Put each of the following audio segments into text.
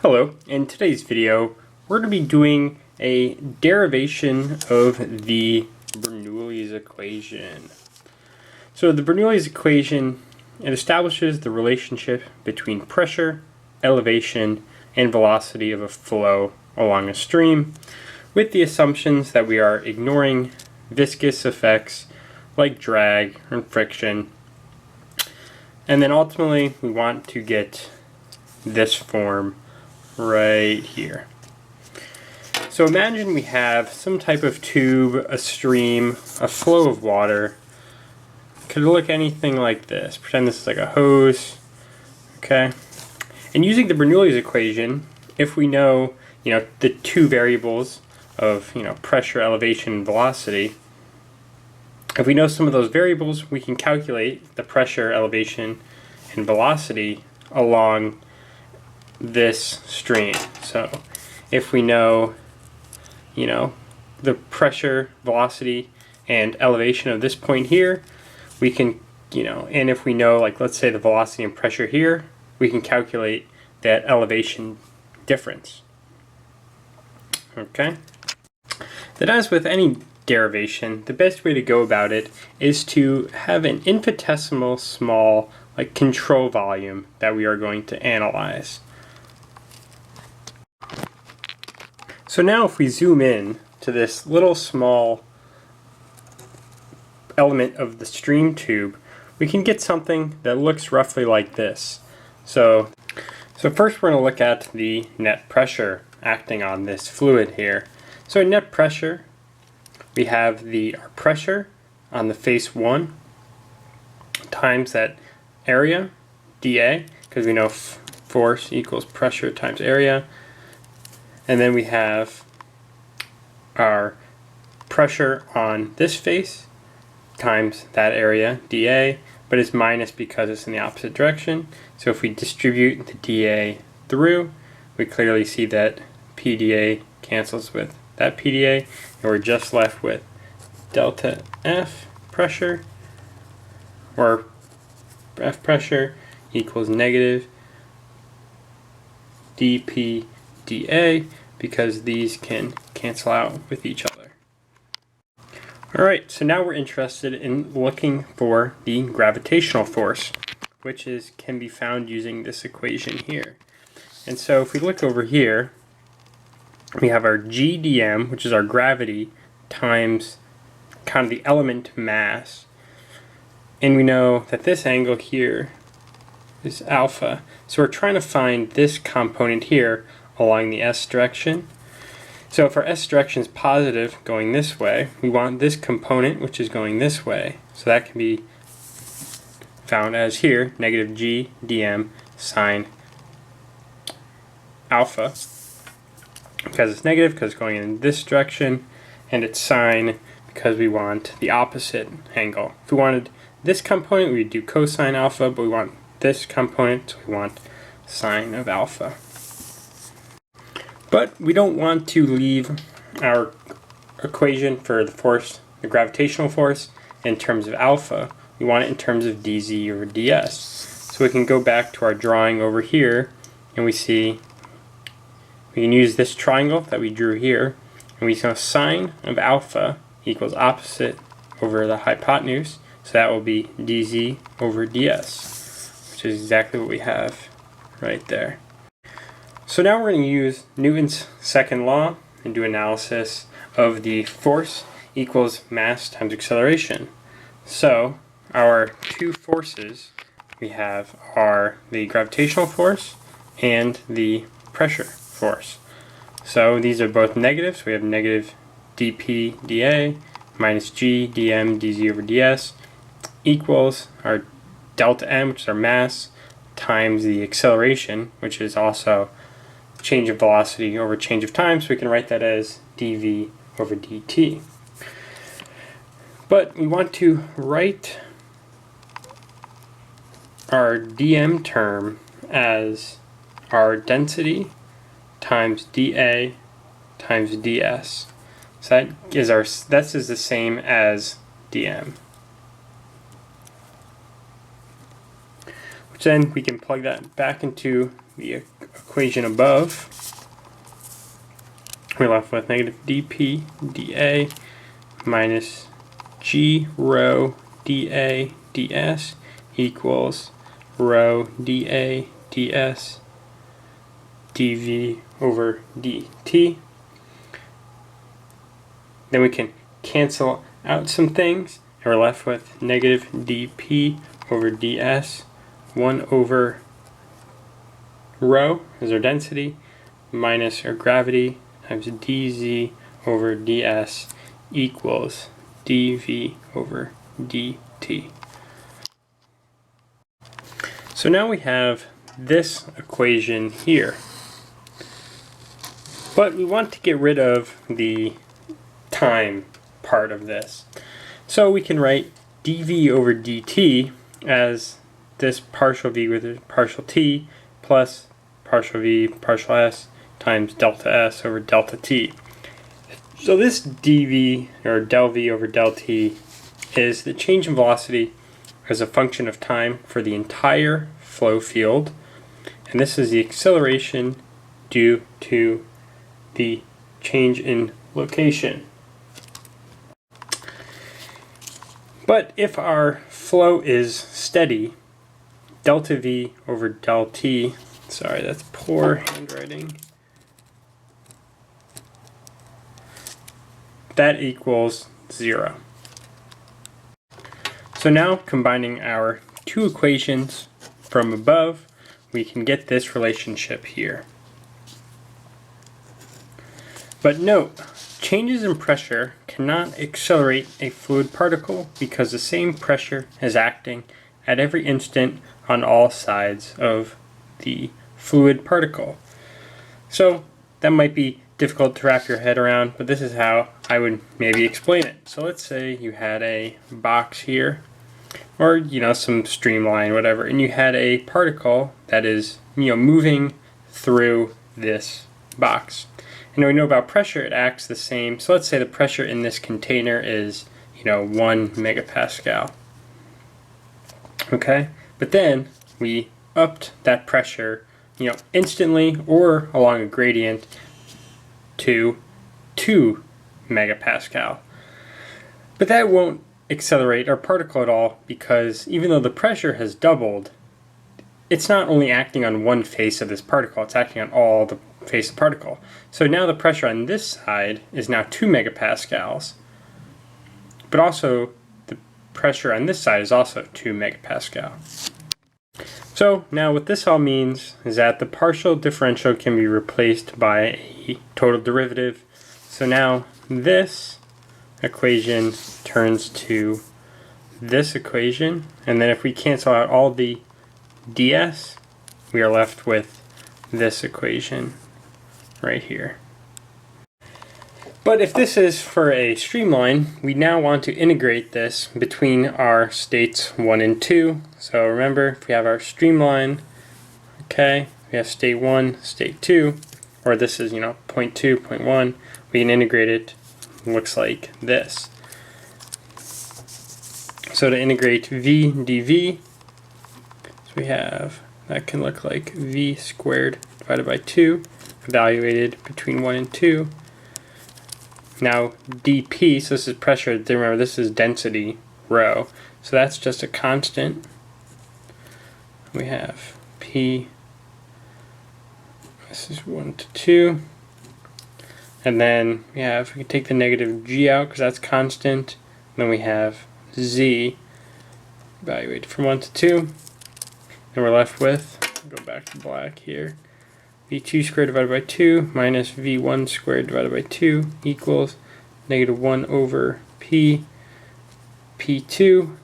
Hello, in today's video we're going to be doing a derivation of the Bernoulli's equation. So the Bernoulli's equation, it establishes the relationship between pressure, elevation, and velocity of a flow along a stream with the assumptions that we are ignoring viscous effects like drag and friction. And then ultimately we want to get this form right here. So imagine we have some type of tube, a stream, a flow of water. Could look anything like this. Pretend this is like a hose. Okay. And using the Bernoulli's equation, if we know, the two variables of, pressure, elevation, and velocity, if we know some of those variables, we can calculate the pressure, elevation, and velocity along this stream. So if we know, the pressure, velocity, and elevation of this point here, we can, and if we know, like, let's say the velocity and pressure here, we can calculate that elevation difference. Okay? Then as with any derivation, the best way to go about it is to have an infinitesimal small, like, control volume that we are going to analyze. So now if we zoom in to this little small element of the stream tube, we can get something that looks roughly like this. So first we're going to look at the net pressure acting on this fluid here. So in net pressure, we have our pressure on the face 1 times that area, dA, because we know force equals pressure times area. And then we have our pressure on this face times that area, dA, but it's minus because it's in the opposite direction. So if we distribute the dA through, we clearly see that pdA cancels with that pdA, and we're just left with delta F pressure, or F pressure, equals negative dP dA, because these can cancel out with each other. Alright, so now we're interested in looking for the gravitational force, which can be found using this equation here. And so if we look over here, we have our GdM, which is our gravity, times kind of the element mass. And we know that this angle here is alpha. So we're trying to find this component here along the S direction. So if our S direction is positive going this way, we want this component which is going this way. So that can be found as here, negative G dm sine alpha, because it's negative because it's going in this direction, and it's sine because we want the opposite angle. If we wanted this component, we'd do cosine alpha, but we want this component, so we want sine of alpha. But we don't want to leave our equation for the force, the gravitational force, in terms of alpha. We want it in terms of dz over ds. So we can go back to our drawing over here, and we see we can use this triangle that we drew here, and we know sine of alpha equals opposite over the hypotenuse, so that will be dz over ds, which is exactly what we have right there. So now we're going to use Newton's second law and do analysis of the force equals mass times acceleration. So our two forces we have are the gravitational force and the pressure force. So these are both negative, so we have negative dP dA minus G dm dz over ds equals our delta m, which is our mass, times the acceleration, which is also change of velocity over change of time, so we can write that as dv over dt. But we want to write our dm term as our density times dA times ds. So that is the same as dm. Which then we can plug that back into the equation above, we're left with negative dp dA minus g rho dA ds equals rho dA ds dv over dt. Then we can cancel out some things, and we're left with negative dp over ds, 1 over rho is our density, minus our gravity times dz over ds equals dv over dt. So now we have this equation here, but we want to get rid of the time part of this. So we can write dv over dt as this partial v with partial t plus partial v partial s times delta s over delta t. So this dv, or del v over del t, is the change in velocity as a function of time for the entire flow field, and this is the acceleration due to the change in location. But if our flow is steady, delta v over del t, sorry, that's poor handwriting, that equals 0. So now, combining our two equations from above, we can get this relationship here. But note, changes in pressure cannot accelerate a fluid particle because the same pressure is acting at every instant on all sides of the fluid particle. So that might be difficult to wrap your head around, but this is how I would maybe explain it. So let's say you had a box here, or some streamline, whatever, and you had a particle that is moving through this box. And we know about pressure, it acts the same. So let's say the pressure in this container is 1 megapascal. Okay, but then we upped that pressure instantly or along a gradient to 2 megapascal. But that won't accelerate our particle at all, because even though the pressure has doubled, it's not only acting on one face of this particle, it's acting on all the face of the particle. So now the pressure on this side is now 2 megapascals, but also the pressure on this side is also 2 megapascal. So now what this all means is that the partial differential can be replaced by a total derivative. So now this equation turns to this equation, and then if we cancel out all the ds, we are left with this equation right here. But if this is for a streamline, we now want to integrate this between our states 1 and 2. So remember, if we have our streamline, okay, we have state 1, state 2, or this is, point 2, point 1, we can integrate it, looks like this. So to integrate v dv, so we have, that can look like v squared divided by 2, evaluated between 1 and 2. Now dp, so this is pressure, remember this is density, rho, so that's just a constant. We have p, this is 1 to 2, and then we can take the negative g out because that's constant, and then we have z, evaluated from 1 to 2, and we're left with, go back to black here, v2 squared divided by 2 minus v1 squared divided by 2 equals negative 1 over p, p2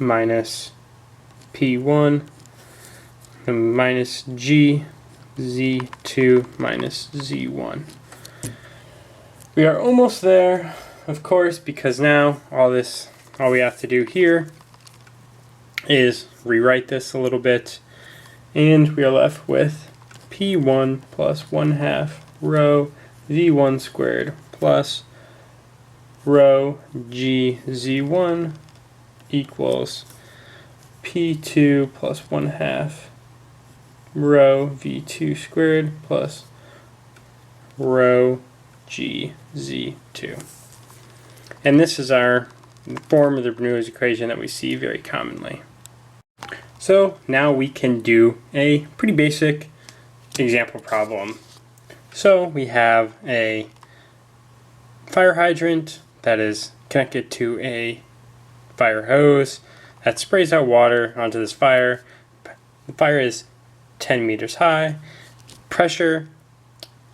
minus p1 and minus g, z2 minus z1. We are almost there, of course, because now all we have to do here is rewrite this a little bit, and we are left with p1 plus 1/2 rho v1 squared plus rho g z1 equals p P2 plus 1/2 rho V2 squared plus rho GZ2. And this is our form of the Bernoulli's equation that we see very commonly. So now we can do a pretty basic example problem. So we have a fire hydrant that is connected to a fire hose that sprays out water onto this fire. The fire is 10 meters high. Pressure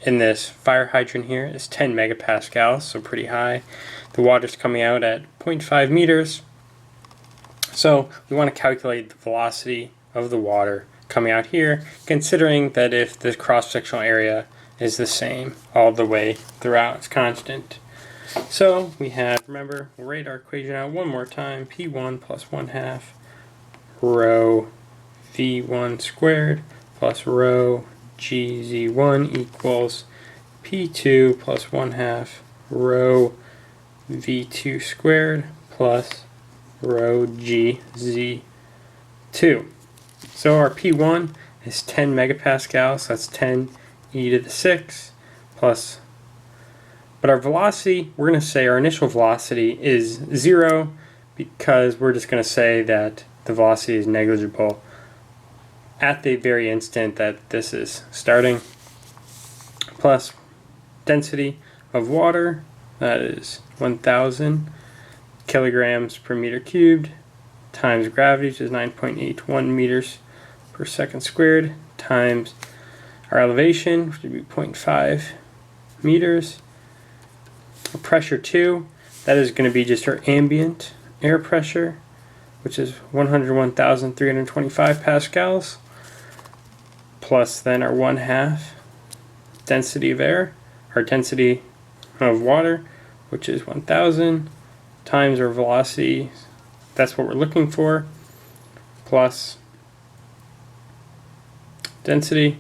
in this fire hydrant here is 10 megapascals, so pretty high. The water's coming out at 0.5 meters. So we want to calculate the velocity of the water coming out here, considering that if the cross-sectional area is the same all the way throughout, it's constant. So we have, remember, we'll write our equation out one more time. P1 plus 1/2 rho V1 squared plus rho GZ1 equals P2 plus 1/2 rho V2 squared plus rho GZ2. So our P1 is 10 megapascals, so that's 10 e to the 6 plus, but our velocity, we're going to say our initial velocity is 0 because we're just going to say that the velocity is negligible at the very instant that this is starting, plus density of water, that is 1,000 kilograms per meter cubed, times gravity, which is 9.81 meters per second squared, times our elevation, which would be 0.5 meters. Our pressure 2, that is going to be just our ambient air pressure, which is 101,325 pascals, plus then our 1/2 density of air, our density of water, which is 1,000, times our velocity, that's what we're looking for, plus density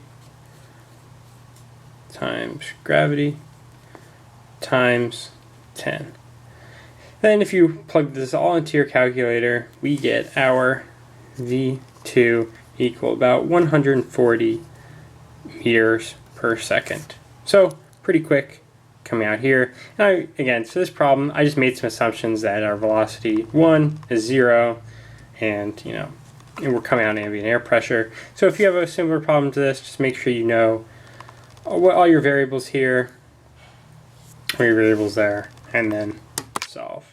times gravity times 10. Then if you plug this all into your calculator, we get our V2 equal about 140 meters per second. So pretty quick coming out here. Now again, for this problem, I just made some assumptions that our velocity 1 is 0, and and we're coming out ambient air pressure. So if you have a similar problem to this, just make sure you know what all your variables here, or your variables there, and then solve.